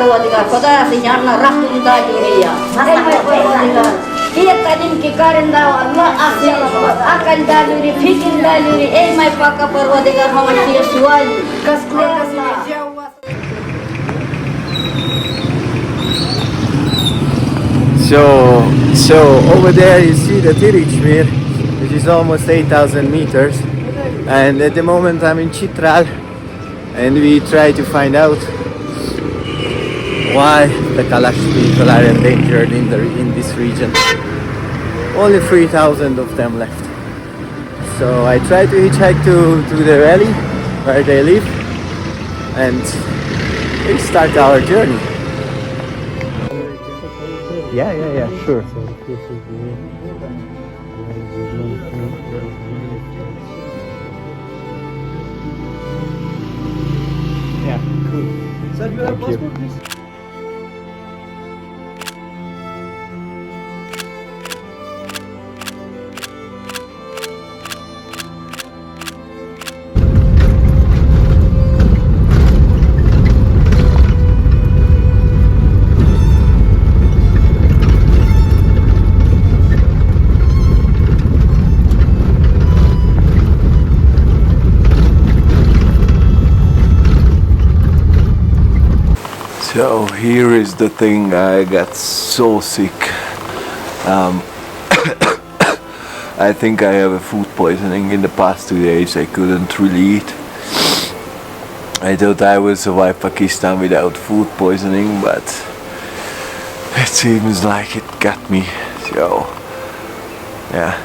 परवदिगार खुदा से जानना रखता जुरिया हे मैं परवदिगार ये कदम की करंदा अल्लाह आसे अकल दालूरी फिकिर दालूरी ए मैं पाका परवदिगार हम ये सुवाल कसले So over there you see the Tirikshmir, which is almost 8,000 meters, and at the moment I'm in Chitral, and we try to find out why the Kalash people are endangered in this region. Only 3,000 of them left. So I try to hitchhike to the valley where they live, and we start our journey. Yeah, sure. Yeah, cool. Sir, you have passport, please? So here is the thing, I got so sick. I think I have a food poisoning in the past 2 days. I couldn't really eat. I thought I would survive Pakistan without food poisoning, but it seems like it got me. So yeah,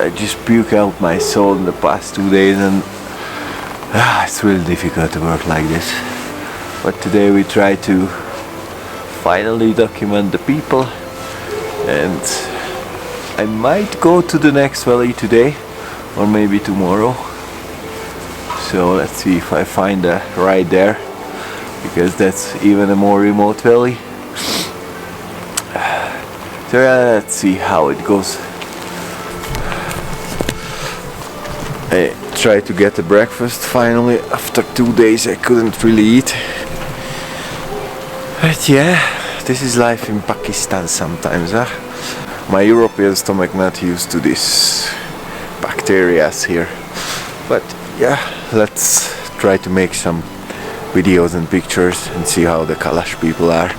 I just puke out my soul in the past 2 days, and it's really difficult to work like this. But today we try to finally document the people, and I might go to the next valley today or maybe tomorrow. So let's see if I find a ride there, because that's even a more remote valley. So yeah, let's see how it goes. I tried to get a breakfast finally. After 2 days I couldn't really eat. But yeah, this is life in Pakistan sometimes, huh? My European stomach not used to this bacteria here. But yeah, let's try to make some videos and pictures and see how the Kalash people are.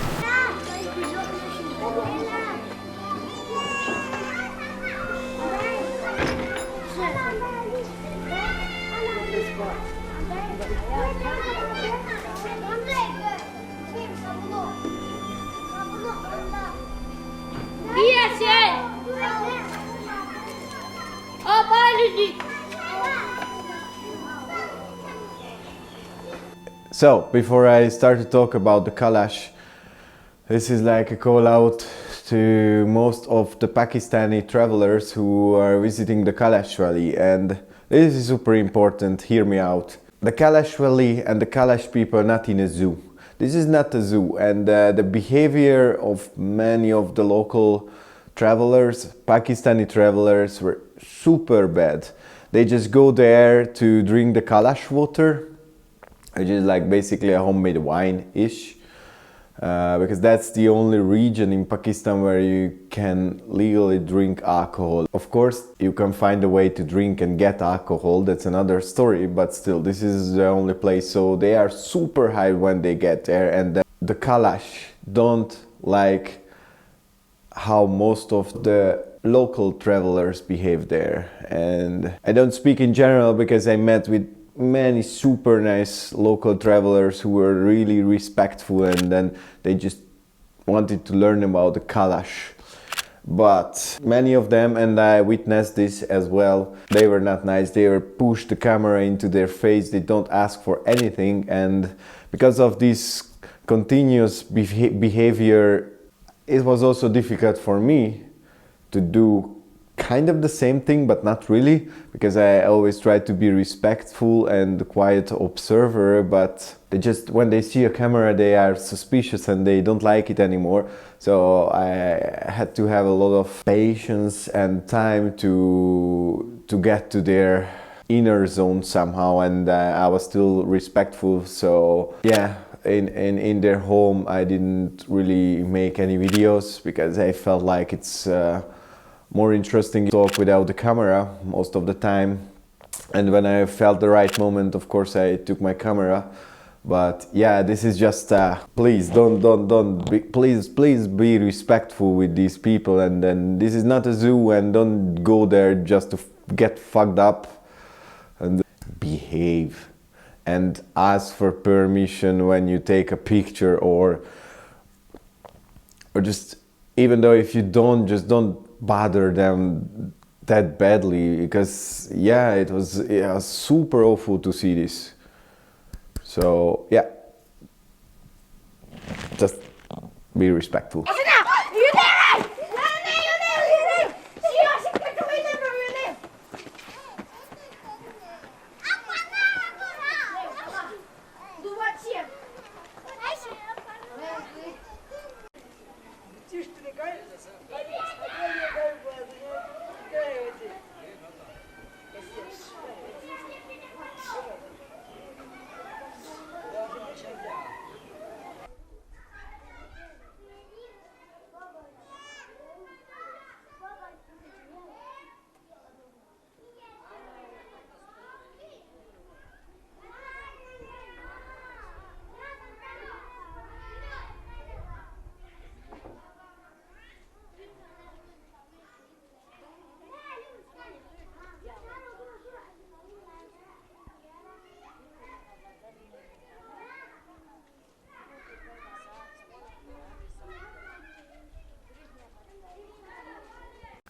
So, before I start to talk about the Kalash, this is like a call out to most of the Pakistani travelers who are visiting the Kalash Valley, and this is super important, hear me out. The Kalash Valley and the Kalash people are not in a zoo. This is not a zoo, and the behavior of many of the local travelers, Pakistani travelers, were super bad. They just go there to drink the Kalash water, which is like basically a homemade wine-ish, because that's the only region in Pakistan where you can legally drink alcohol. Of course, you can find a way to drink and get alcohol, that's another story, but still, this is the only place. So they are super high when they get there, and the Kalash don't like how most of the local travelers behave there. And I don't speak in general, because I met with many super nice local travelers who were really respectful, and then they just wanted to learn about the Kalash. But many of them, and I witnessed this as well, they were not nice. They were pushed the camera into their face, they don't ask for anything, and because of this continuous behavior, it was also difficult for me to do kind of the same thing, but not really, because I always try to be respectful and a quiet observer, but they just, when they see a camera, they are suspicious and they don't like it anymore. So I had to have a lot of patience and time to get to their inner zone somehow, and I was still respectful. So yeah, in their home, I didn't really make any videos because I felt like it's more interesting to talk without the camera most of the time. And when I felt the right moment, of course, I took my camera. But yeah, this is just please please be respectful with these people. And then this is not a zoo, and don't go there just to get fucked up. And behave and ask for permission when you take a picture, or just, even though if you don't, just don't bother them that badly, because yeah, it was super awful to see this. So yeah, just be respectful.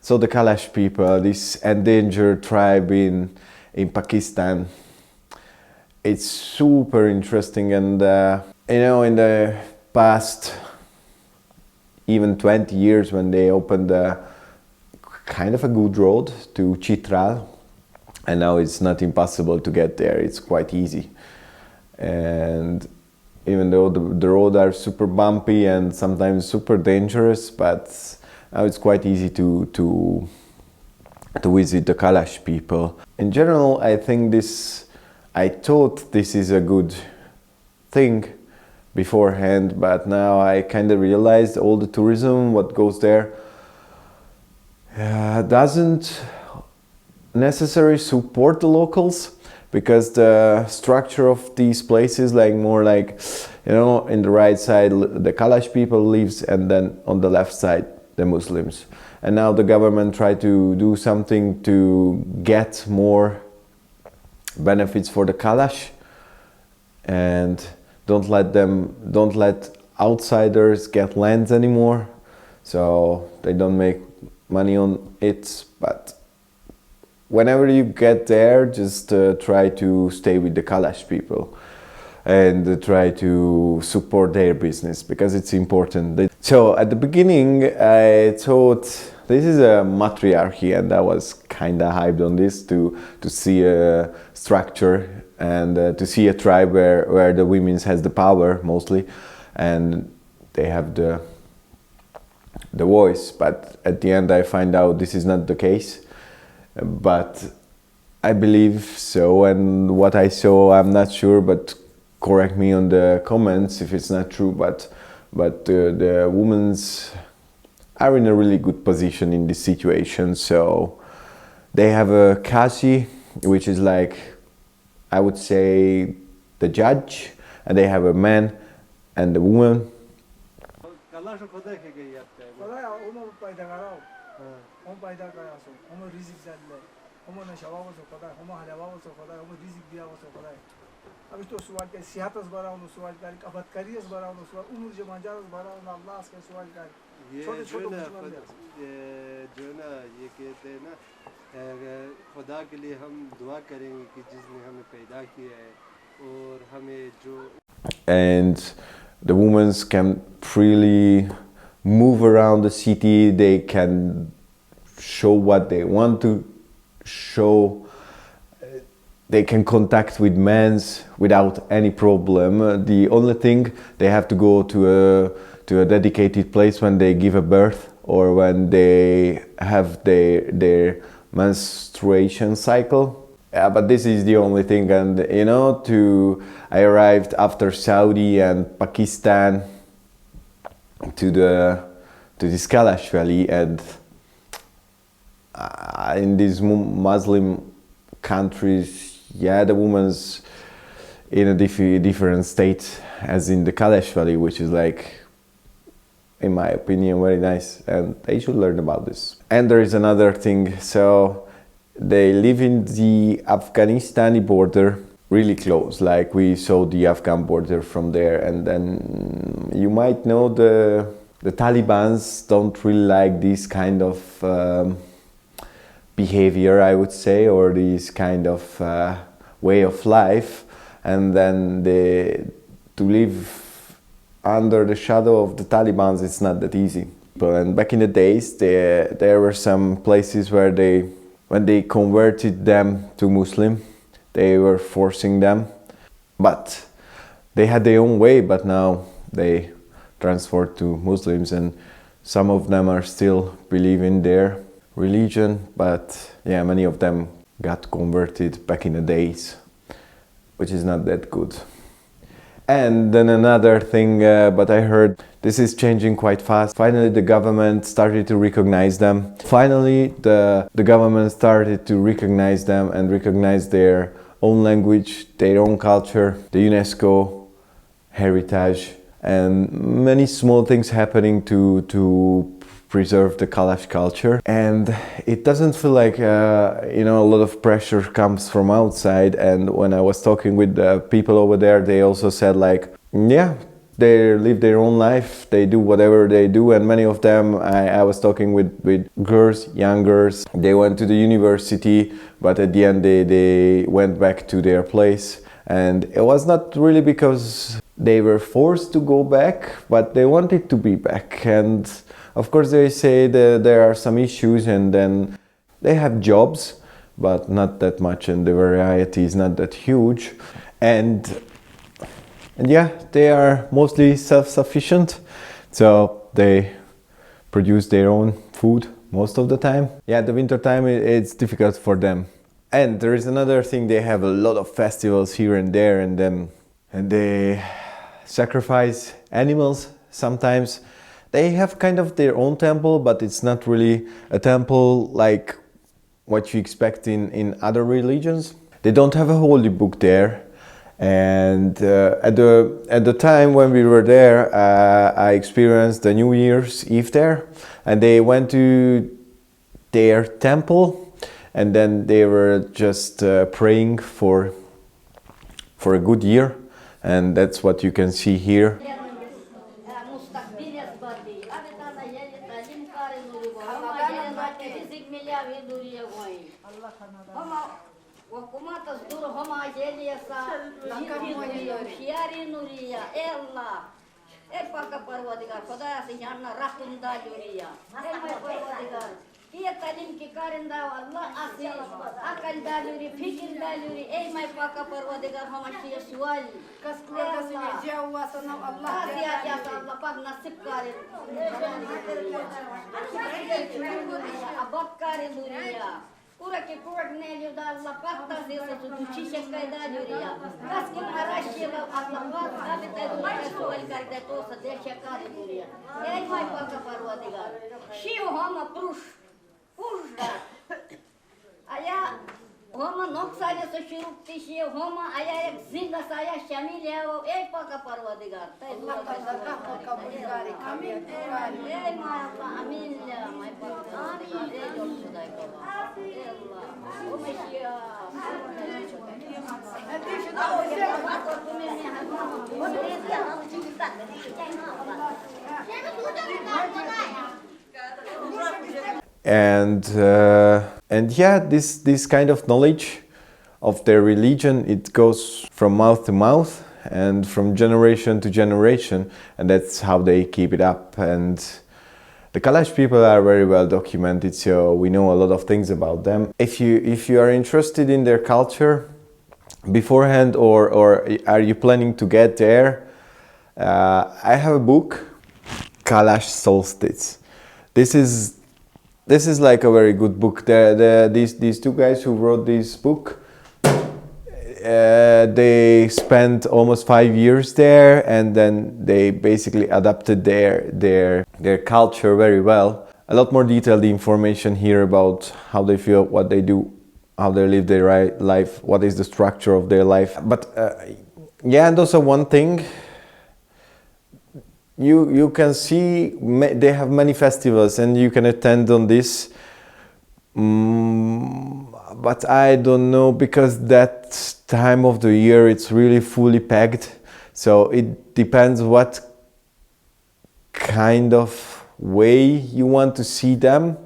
So the Kalash people, this endangered tribe in Pakistan, it's super interesting. And you know, in the past even 20 years, when they opened kind of a good road to Chitral, and now it's not impossible to get there, it's quite easy. And even though the roads are super bumpy and sometimes super dangerous, but now it's quite easy to visit the Kalash people. In general, I thought this is a good thing beforehand, but now I kind of realized all the tourism what goes there doesn't necessarily support the locals, because the structure of these places, like more like, you know, in the right side the Kalash people lives, and then on the left side the Muslims. And now the government try to do something to get more benefits for the Kalash, and don't let outsiders get lands anymore, so they don't make money on it. But whenever you get there, just try to stay with the Kalash people and try to support their business, because it's important. So at the beginning I thought this is a matriarchy, and I was kind of hyped on this to see a structure and to see a tribe where the women has the power mostly, and they have the voice. But at the end I find out this is not the case, but I believe so. And what I saw, I'm not sure, but correct me on the comments if it's not true, but the women are in a really good position in this situation. So they have a Kashi, which is like, I would say, the judge, and they have a man and a woman. Kalash khoda ke gayi aapka khoda uno paida karao hum paida kara so hum rizik jalle hum na shawa so khoda hum halawa so khoda hum rizik diya so khoda अब तो सुवाल के सियातस brown सुवाल का अबत करियस brown सुवाल उम्र जे मंजारस brown अल्लाह के सुवाल का छोटे छोटे जो ना ये कहते हैं ना खुदा के लिए हम दुआ करेंगे कि जिसने हमें पैदा किया है और हमें जो and the women can freely move around the city. They can show what they want to show. They can contact with men without any problem. The only thing, they have to go to a dedicated place when they give a birth, or when they have their menstruation cycle. Yeah, but this is the only thing, and you know, I arrived after Saudi and Pakistan to this Kalash Valley, and in these Muslim countries, yeah, the woman's in a different state as in the Kalash Valley, which is like, in my opinion, very nice, and they should learn about this. And there is another thing, so they live in the Afghanistani border, really close, like we saw the Afghan border from there. And then you might know the Talibans don't really like this kind of behavior, I would say, or this kind of way of life. And then to live under the shadow of the Talibans, it's not that easy. And back in the days, there were some places where when they converted them to Muslim, they were forcing them, but they had their own way, but now they transferred to Muslims, and some of them are still believing their religion, but yeah, many of them got converted back in the days, which is not that good. And then another thing, but I heard this is changing quite fast. Finally, the government started to recognize them. Finally, the government started to recognize them and recognize their own language, their own culture, the UNESCO heritage, and many small things happening to preserve the Kalash culture. And it doesn't feel like a lot of pressure comes from outside. And when I was talking with the people over there, they also said like, yeah, they live their own life, they do whatever they do. And many of them, I was talking with girls, young girls, they went to the university, but at the end they went back to their place. And it was not really because they were forced to go back, but they wanted to be back. And of course, they say that there are some issues, and then they have jobs, but not that much, and the variety is not that huge. And yeah, they are mostly self-sufficient, so they produce their own food most of the time. Yeah, the winter time it's difficult for them. And there is another thing, they have a lot of festivals here and there, and they sacrifice animals sometimes. They have kind of their own temple, but it's not really a temple like what you expect in other religions. They don't have a holy book there. And at the time when we were there, I experienced the New Year's Eve there, and they went to their temple, and then they were just praying for a good year, and that's what you can see here. Talim ki karında Allah asıl akal daluri fikir daluri ey may paka parvadigar hamaşiye sual kaskuya jawa sana Allah ya Allah pak nasib karin abad karin duriya pura ke pura ne da Allah pak tazisa tu çişe kayda duriya kaskin araşyla Allah pak abita duriya sual karda to sadesha karin duriya ey may paka parvadigar shiu hama prush Urda. Aya Homa noksaya sashuruk tişi Homa aya ek zinda saya şamil ya o ey paka parvadigar. Allah kabul gari amin. Ey ma Allah amin ya may paka amin. Ey doksuday baba. Ey Allah. O meşiya. And yeah, this kind of knowledge of their religion, it goes from mouth to mouth and from generation to generation, and that's how they keep it up. And the Kalash people are very well documented, so we know a lot of things about them. If you are interested in their culture beforehand, or are you planning to get there, I have a book, Kalash Solstice. This is like a very good book. These two guys who wrote this book, they spent almost 5 years there, and then they basically adapted their culture very well. A lot more detailed information here about how they feel, what they do, how they live their life, what is the structure of their life. But yeah, and also one thing, you can see they have many festivals and you can attend on this. But I don't know, because that time of the year it's really fully packed. So it depends what kind of way you want to see them.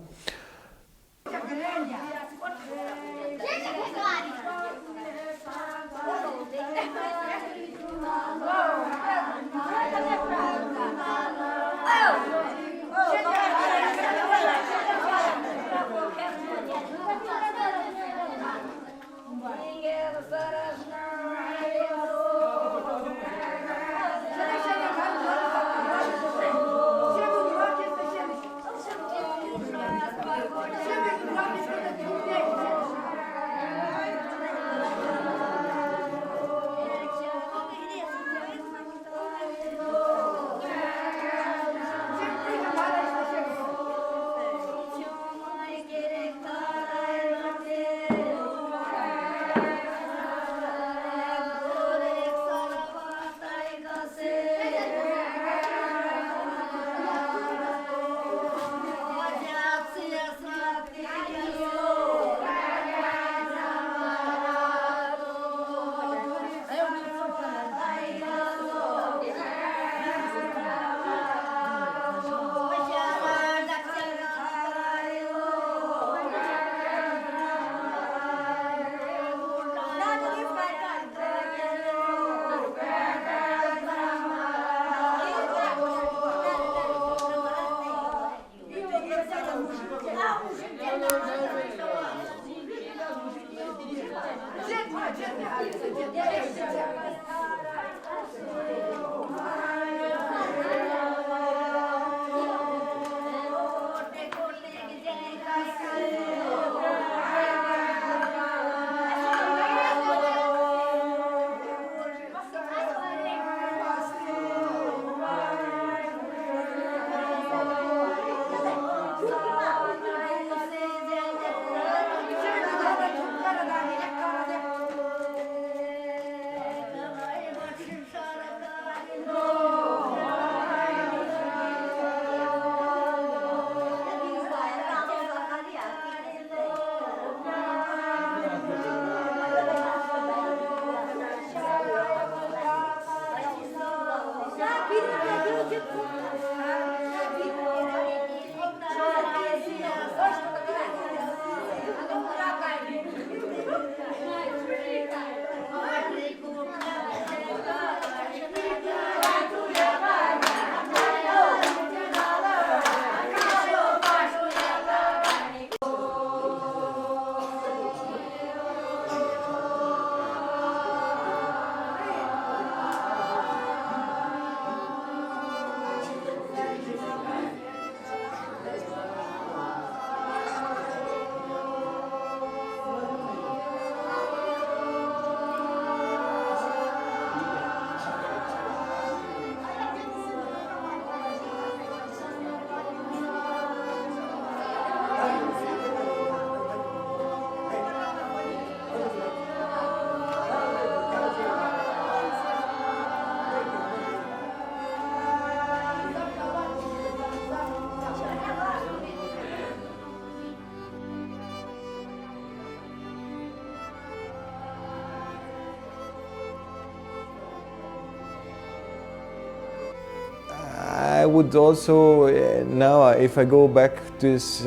I would also now, if I go back to this,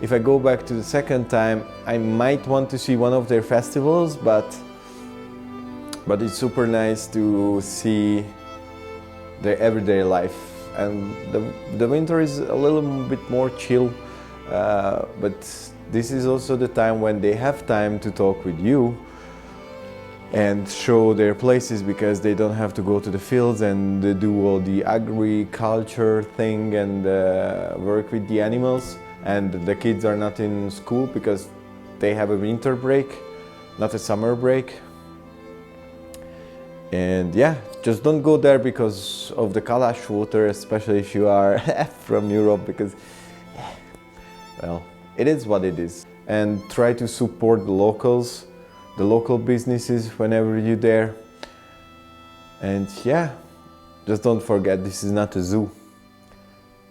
if I go back to the second time, I might want to see one of their festivals, but it's super nice to see their everyday life. And the winter is a little bit more chill, but this is also the time when they have time to talk with you and show their places, because they don't have to go to the fields and do all the agriculture thing and work with the animals. And the kids are not in school because they have a winter break, not a summer break. And yeah, just don't go there because of the Kalash water, especially if you are from Europe, because, well, it is what it is. And try to support the locals, the local businesses whenever you're there. And yeah, just don't forget, this is not a zoo,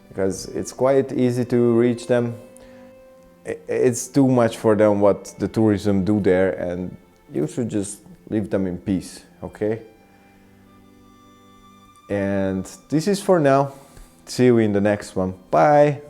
because it's quite easy to reach them. It's too much for them what the tourism do there, and you should just leave them in peace, okay? And this is for now. See you in the next one. Bye!